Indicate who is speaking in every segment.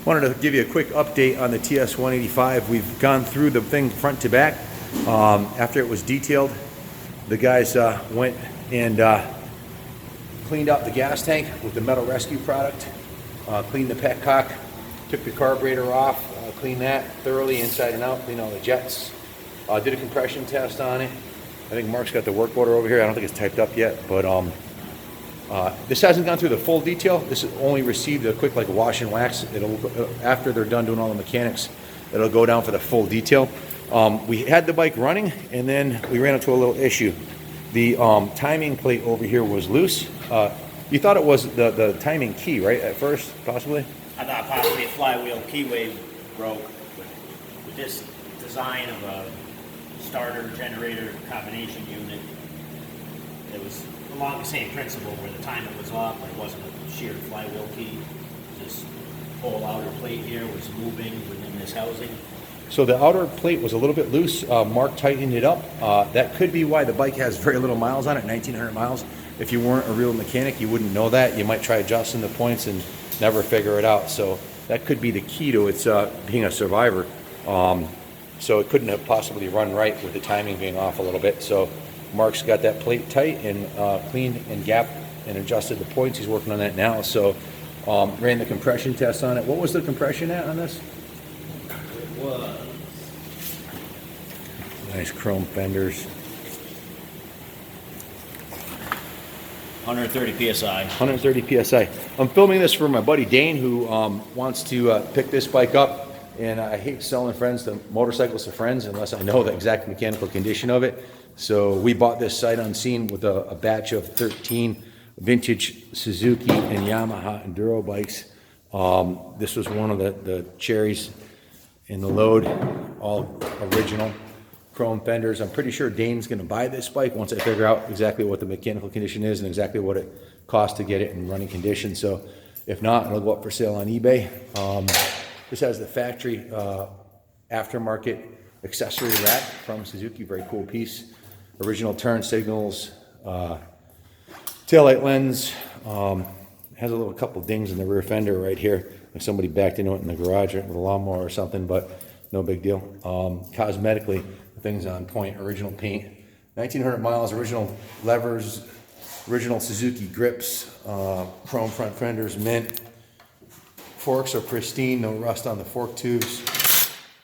Speaker 1: Wanted to give you a quick update on the TS185. We've gone through the thing front to back. After it was detailed, the guys went and cleaned out the gas tank with the metal rescue product, cleaned the petcock, took the carburetor off, cleaned that thoroughly inside and out, cleaned all the jets, did a compression test on it. I think Mark's got the work order over here. I don't think it's typed up yet, but this hasn't gone through the full detail. This has only received a quick like wash and wax. It'll after they're done doing all the mechanics, it'll go down for the full detail. We had the bike running, and then we ran into a little issue. The timing plate over here was loose. You thought it was the timing key, right, at first, possibly?
Speaker 2: I thought possibly a flywheel keyway broke with this design of a starter generator combination unit. It was along the same principle where the timer was off, but it wasn't a sheared flywheel key. This whole outer plate here was moving within this housing.
Speaker 1: So the outer plate was a little bit loose. Mark tightened it up. That could be why the bike has very little miles on it, 1,900 miles. If you weren't a real mechanic, you wouldn't know that. You might try adjusting the points and never figure it out. So that could be the key to its being a survivor. So it couldn't have possibly run right with the timing being off a little bit. So Mark's got that plate tight and cleaned and gapped and adjusted the points. He's working on that now. So ran the compression test on it. What was the compression at on this?
Speaker 2: It was
Speaker 1: nice chrome fenders.
Speaker 2: 130 psi.
Speaker 1: 130 psi. I'm filming this for my buddy Dane, who wants to pick this bike up. And I hate selling motorcycles to friends unless I know the exact mechanical condition of it. So we bought this sight unseen with a batch of 13 vintage Suzuki and Yamaha enduro bikes. This was one of the cherries in the load, all original chrome fenders. I'm pretty sure Dane's going to buy this bike once I figure out exactly what the mechanical condition is and exactly what it costs to get it in running condition. So if not, it'll go up for sale on eBay. This has the factory aftermarket accessory rack from Suzuki, very cool piece. Original turn signals, taillight lens, has a little couple dings in the rear fender right here. Like somebody backed into it in the garage with a lawnmower or something, but no big deal. Cosmetically, the thing's on point, original paint. 1,900 miles, original levers, original Suzuki grips, chrome front fenders, mint. Forks are pristine, no rust on the fork tubes.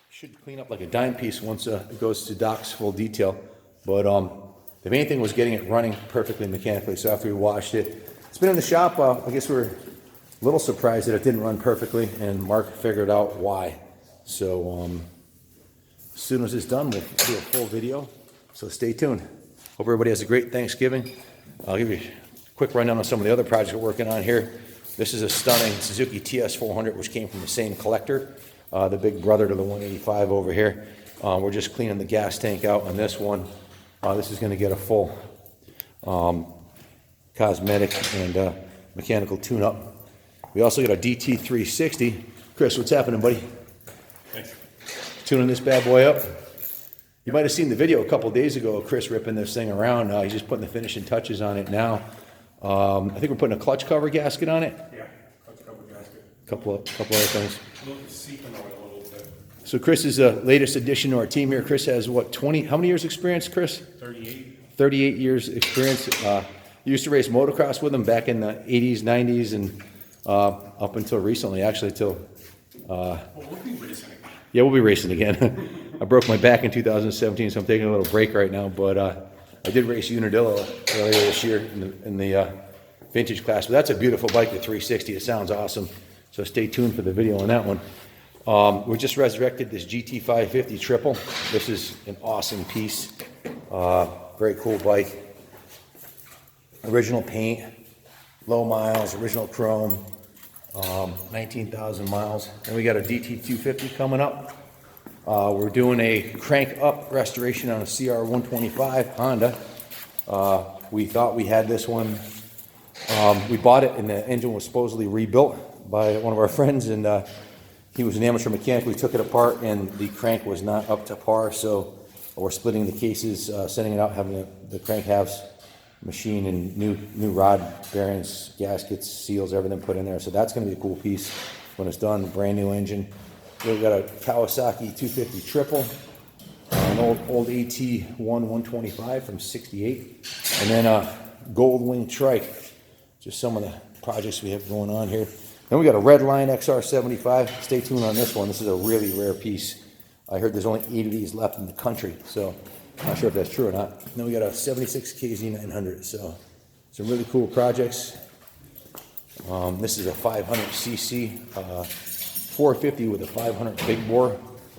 Speaker 1: Should clean up like a dime piece once it goes to Doc's full detail. But the main thing was getting it running perfectly mechanically. So after we washed it, it's been in the shop. I guess we were a little surprised that it didn't run perfectly, and Mark figured out why. So as soon as it's done, we'll do a full video. So stay tuned. Hope everybody has a great Thanksgiving. I'll give you a quick rundown on some of the other projects we're working on here. This is a stunning Suzuki TS400, which came from the same collector, the big brother to the 185 over here. We're just cleaning the gas tank out on this one. This is going to get a full cosmetic and mechanical tune-up. We also got a DT360. Chris, what's happening, buddy?
Speaker 3: Thanks.
Speaker 1: Tuning this bad boy up. You might have seen the video a couple days ago of Chris ripping this thing around. He's just putting the finishing touches on it now. I think we're putting a clutch cover gasket on it.
Speaker 3: Yeah, clutch cover gasket.
Speaker 1: Couple other things.
Speaker 3: A little seeping oil a little bit.
Speaker 1: So Chris is the latest addition to our team here. Chris has what, 20? How many years experience, Chris?
Speaker 3: 38.
Speaker 1: 38 years experience. Used to race motocross with him back in the 80s, 90s, and up until recently, actually, till.
Speaker 3: Well, we'll be racing again.
Speaker 1: Yeah, we'll be racing again. I broke my back in 2017, so I'm taking a little break right now. But I did race Unadilla earlier this year in the vintage class. But that's a beautiful bike, the 360. It sounds awesome. So stay tuned for the video on that one. We just resurrected this GT550 triple. This is an awesome piece. Very cool bike. Original paint, low miles, original chrome, 19,000 miles. And we got a DT250 coming up. We're doing a crank up restoration on a CR125 Honda. We thought we had this one. We bought it and the engine was supposedly rebuilt by one of our friends, and he was an amateur mechanic. We took it apart and the crank was not up to par, so we're splitting the cases, sending it out, having the crank halves machine and new rod bearings, gaskets, seals, everything put in there. So that's going to be a cool piece. when it's done. Brand new engine. We've got a Kawasaki 250 triple, an old AT1 125 from '68, and then a Gold Wing trike. Just some of the projects we have going on here. Then we got a Red Line XR75. Stay tuned on this one. This is a really rare piece. I heard there's only 8 of these left in the country, so I'm not sure if that's true or not. Then we got a 76 KZ 900. So some really cool projects. This is a 500cc 450 with a 500 big bore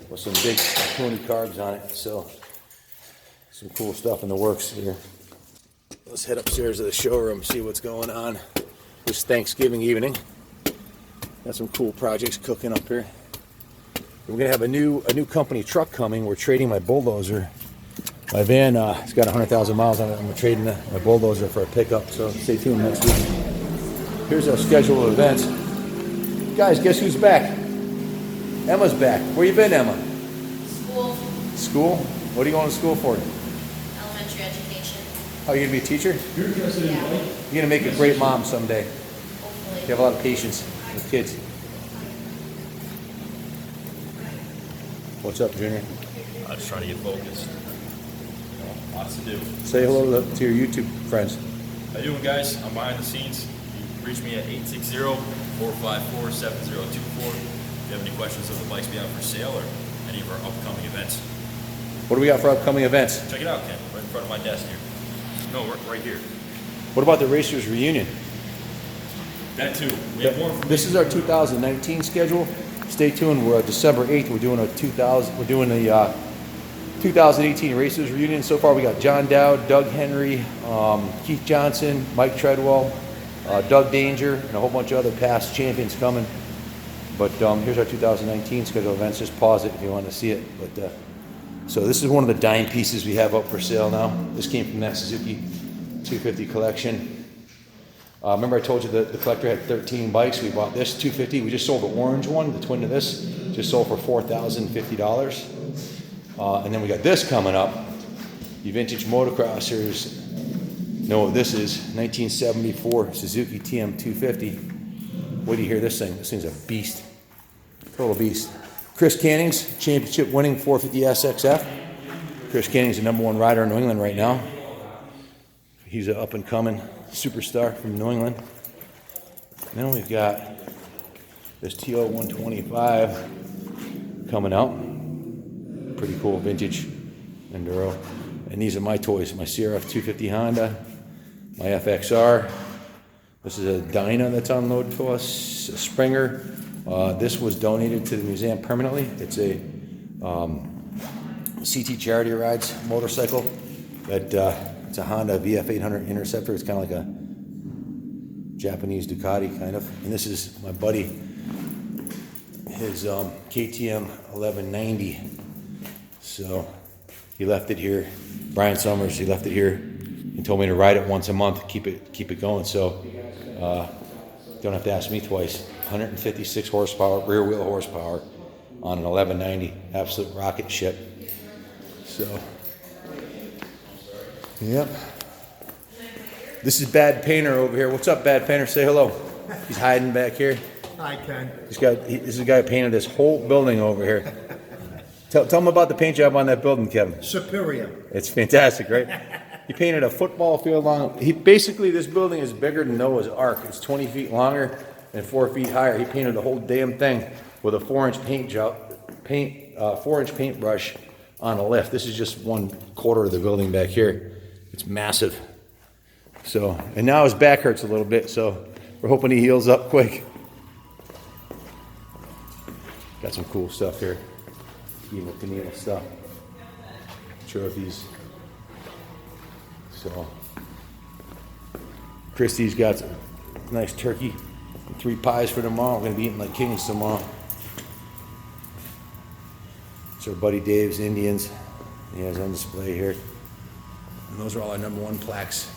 Speaker 1: with some big pony carbs on it. So some cool stuff in the works here. Let's head upstairs to the showroom, see what's going on this Thanksgiving evening. Got some cool projects cooking up here. We're gonna have a new company truck coming. We're trading my bulldozer. My van, it's got 100,000 miles on it. I'm trading my bulldozer for a pickup. So stay tuned next week. Here's our schedule of events. Guys, guess who's back? Emma's back. Where you been, Emma?
Speaker 4: School,
Speaker 1: School? What are you going to school for?
Speaker 4: elementary education.
Speaker 1: Oh, you're gonna be a teacher?
Speaker 4: Yeah,
Speaker 1: You're gonna make a great mom someday. You
Speaker 4: hopefully.
Speaker 1: have a lot of patience with kids. What's up, Junior?
Speaker 5: I'm just trying to get focused. Lots to do.
Speaker 1: Say hello to your YouTube friends.
Speaker 5: How you doing, guys? I'm behind the scenes. You can reach me at 860-454-7024. If you have any questions of the bikes we have for sale or any of our upcoming events,
Speaker 1: What do we got for upcoming events?
Speaker 5: check it out, Ken. Right in front of my desk here. No, right here.
Speaker 1: What about the Racers Reunion?
Speaker 5: That too. We have more.
Speaker 1: This is our 2019 schedule. Stay tuned. We're December 8th. We're doing the 2018 Racers Reunion. So far, we got John Dowd, Doug Henry, Keith Johnson, Mike Treadwell, Doug Danger, and a whole bunch of other past champions coming. But here's our 2019 schedule of events. Just pause it if you want to see it. But so this is one of the dime pieces we have up for sale now. This came from that Suzuki 250 collection. Remember I told you that the collector had 13 bikes. We bought this 250. We just sold the orange one, the twin to this. Just sold for $4,050. And then we got this coming up. You vintage motocrossers know what this is. 1974 Suzuki Tm 250. What do you hear this thing? This thing's a beast. Total beast. Chris Canning's championship winning 450 SXF. Chris Canning's the #1 rider in New England right now. He's an up and coming superstar from New England. And then we've got this TO125 coming out. Pretty cool vintage enduro. And these are my toys, my CRF 250 Honda, my FXR. This is a Dyna that's on load to us, a Springer. This was donated to the museum permanently. It's a CT Charity Rides motorcycle. It's a Honda VF800 Interceptor. It's kind of like a Japanese Ducati kind of. And this is my buddy, his KTM 1190. So he left it here. Brian Summers, he left it here. He told me to ride it once a month, keep it going. So don't have to ask me twice. 156 horsepower, rear wheel horsepower on an 1190. Absolute rocket ship. So, yep. This is Bad Painter over here. What's up, Bad Painter? Say hello. He's hiding back here.
Speaker 6: Hi, Ken.
Speaker 1: This is the guy who painted this whole building over here. Tell him about the paint job on that building, Kevin.
Speaker 6: Superior.
Speaker 1: It's fantastic, right? He painted a football field long. Basically, this building is bigger than Noah's Ark. It's 20 feet longer and 4 feet higher. He painted the whole damn thing with a 4-inch paintbrush on a lift. This is just 1/4 of the building back here. It's massive. So, and now his back hurts a little bit, so we're hoping he heals up quick. Got some cool stuff here. Evil Knievel stuff. Trophies. So, Christy's got a nice turkey and 3 pies for tomorrow. We're going to be eating like kings tomorrow. It's our buddy Dave's Indians. He has on display here. And those are all our #1 plaques.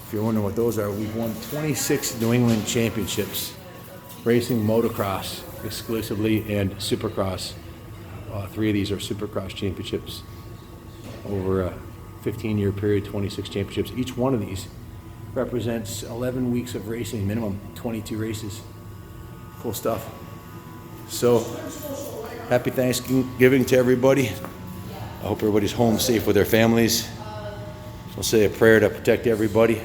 Speaker 1: If you're wondering what those are, we've won 26 New England championships. Racing motocross exclusively and supercross. 3 of these are supercross championships. Over a 15-year period, 26 championships. Each one of these represents 11 weeks of racing minimum, 22 races. Cool stuff. So, happy Thanksgiving to everybody. I hope everybody's home safe with their families. I'll say a prayer to protect everybody,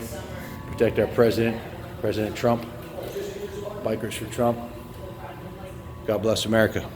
Speaker 1: protect our president, President Trump, Bikers for Trump. God bless America.